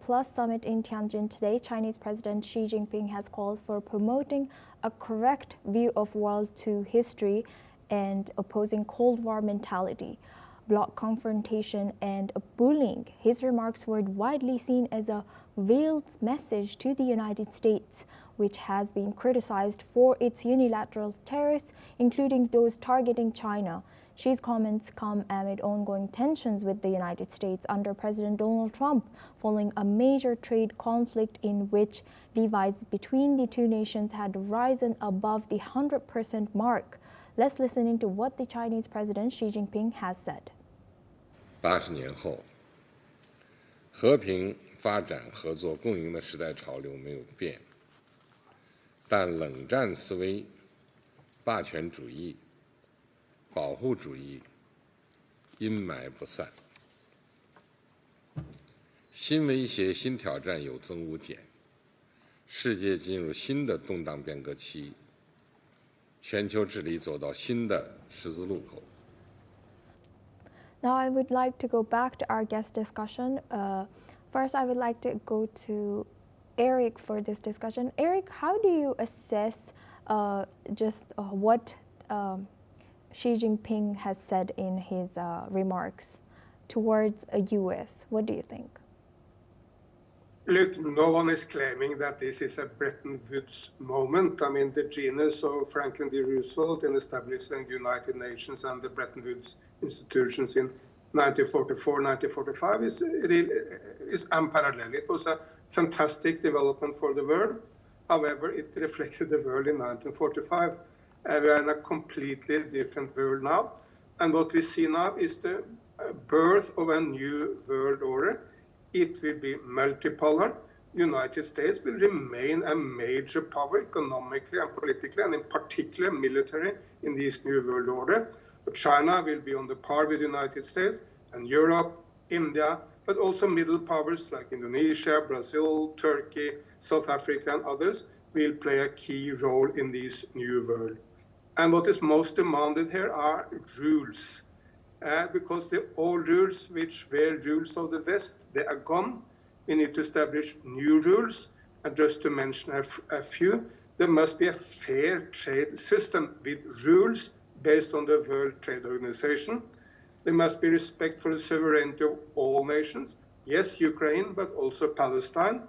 Plus Summit in Tianjin today, Chinese President Xi Jinping has called for promoting a correct view of world to history and opposing Cold War mentality, bloc confrontation, and bullying. His remarks were widely seen as a veiled message to the United States, which has been criticized for its unilateral tariffs, including those targeting China. Xi's comments come amid ongoing tensions with the United States under President Donald Trump, following a major trade conflict in which levies between the two nations had risen above the 100% mark. Let's listen into what the Chinese President Xi Jinping has said. 80年后，和平发展合作共赢的时代潮流没有变，但冷战思维、霸权主义、保护主义阴霾不散，新威胁、新挑战有增无减，世界进入新的动荡变革期，全球治理走到新的十字路口。 Now I would like to go back to our guest discussion. First, I would like to go to Eric for this discussion. Eric, how do you assess what Xi Jinping has said in his remarks towards the U.S.? What do you think? Look, no one is claiming that this is a Bretton Woods moment. I mean, the genius of Franklin D. Roosevelt in establishing the United Nations and the Bretton Woods institutions in 1944, 1945 is unparalleled. It was a fantastic development for the world. However, it reflected the world in 1945. We are in a completely different world now. And what we see now is the birth of a new world order. It will be multipolar. The United States will remain a major power economically and politically, and in particular military, in this new world order. But China will be on the par with the United States, and Europe, India, but also middle powers like Indonesia, Brazil, Turkey, South Africa, and others will play a key role in this new world. And what is most demanded here are rules. Because the old rules, which were rules of the West, they are gone. We need to establish new rules. And just to mention a few, there must be a fair trade system with rules based on the World Trade Organization. There must be respect for the sovereignty of all nations. Yes, Ukraine, but also Palestine.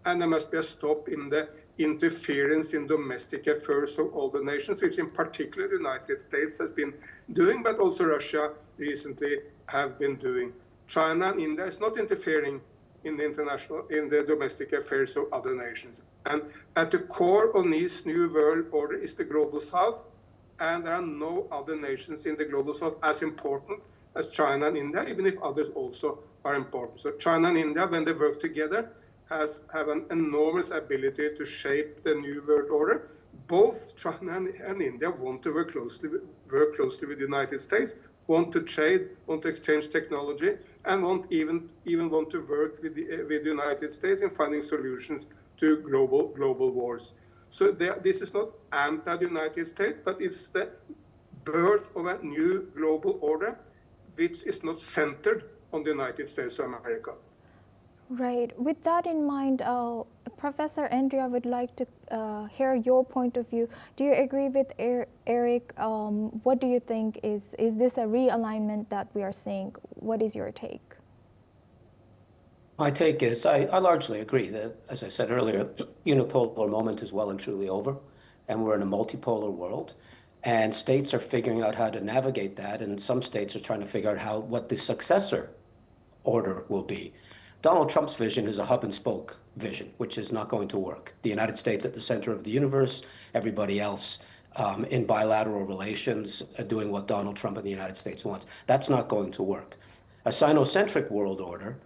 And there must be a stop in the interference in domestic affairs of all the nations, which in particular the United States has been doing, but also Russia recently have been doing. China and India is not interfering in the domestic affairs of other nations. And at the core of this new world order is the global south, and there are no other nations in the global south as important as China and India, even if others also are important. So China and India, when they work together, have an enormous ability to shape the new world order. Both China and India want to work closely with the United States, want to trade, want to exchange technology, and even want to work with the United States in finding solutions to global wars. So this is not anti-United States, but it's the birth of a new global order, which is not centered on the United States of America. Right. With that in mind, Professor Andrea, would like to hear your point of view. Do you agree with Eric? What do you think? Is this a realignment that we are seeing? What is your take? My take is I largely agree that, as I said earlier, the unipolar moment is well and truly over, and we're in a multipolar world. And states are figuring out how to navigate that, and some states are trying to figure out what the successor order will be. Donald Trump's vision is a hub and spoke vision, which is not going to work. The United States at the center of the universe, everybody else in bilateral relations doing what Donald Trump and the United States wants. That's not going to work. A Sino-centric world order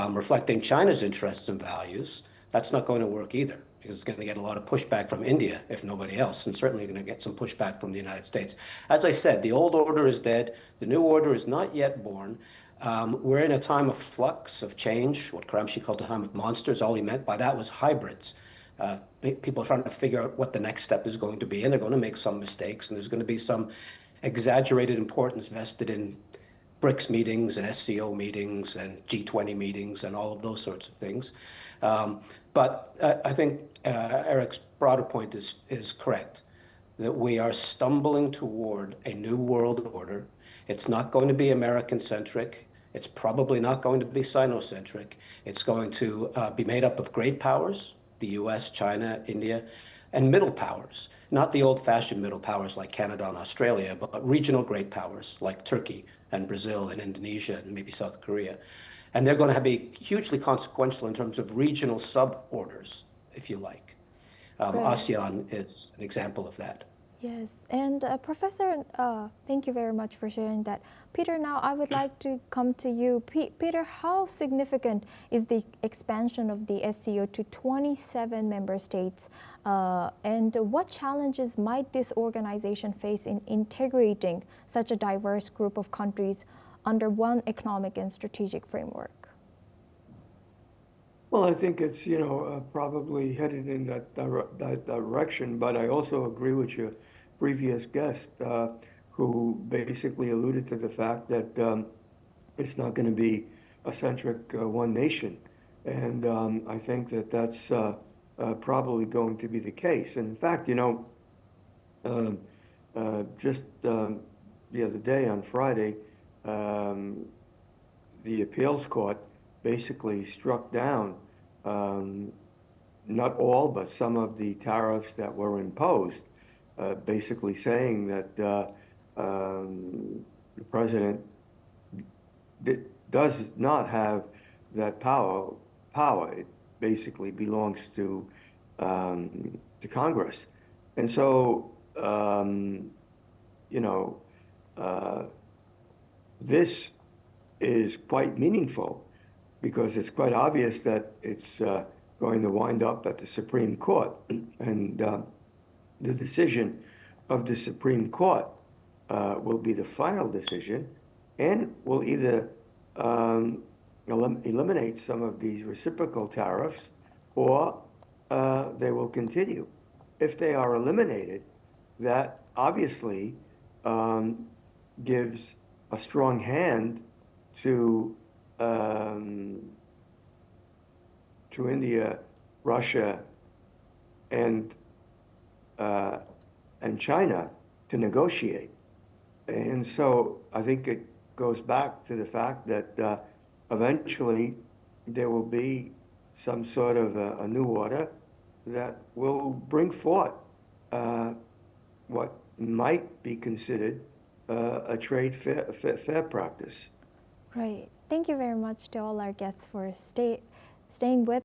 reflecting China's interests and values, that's not going to work either, because it's going to get a lot of pushback from India, if nobody else, and certainly going to get some pushback from the United States. As I said, the old order is dead. The new order is not yet born. We're in a time of flux, of change, what Gramsci called a time of monsters. All he meant by that was hybrids. People are trying to figure out what the next step is going to be, and they're going to make some mistakes, and there's going to be some exaggerated importance vested in BRICS meetings and SCO meetings and G20 meetings and all of those sorts of things. But I think Eric's broader point is correct, that we are stumbling toward a new world order. It's not going to be American-centric. It's probably not going to be Sino-centric. It's going to be made up of great powers, the U.S., China, India, and middle powers. Not the old-fashioned middle powers like Canada and Australia, but regional great powers like Turkey and Brazil and Indonesia and maybe South Korea. And they're going to be hugely consequential in terms of regional sub-orders, if you like. Right. ASEAN is an example of that. Yes, and Professor, thank you very much for sharing that. Peter, now I would like to come to you. Peter, how significant is the expansion of the SCO to 27 member states? And what challenges might this organization face in integrating such a diverse group of countries under one economic and strategic framework? Well, I think it's, probably headed in that direction, but I also agree with your previous guest, who basically alluded to the fact that it's not going to be a centric one nation. And I think that that's probably going to be the case. And in fact, just the other day on Friday, the appeals court basically struck down not all, but some of the tariffs that were imposed, basically saying that the president does not have that power. It basically belongs to Congress. And so, this is quite meaningful, because it's quite obvious that it's going to wind up at the Supreme Court. And the decision of the Supreme Court will be the final decision, and will either eliminate some of these reciprocal tariffs, or they will continue. If they are eliminated, that obviously gives a strong hand to India, Russia, and China to negotiate. And so I think it goes back to the fact that eventually there will be some sort of a new order that will bring forth what might be considered a trade fair practice. Right. Thank you very much to all our guests for staying with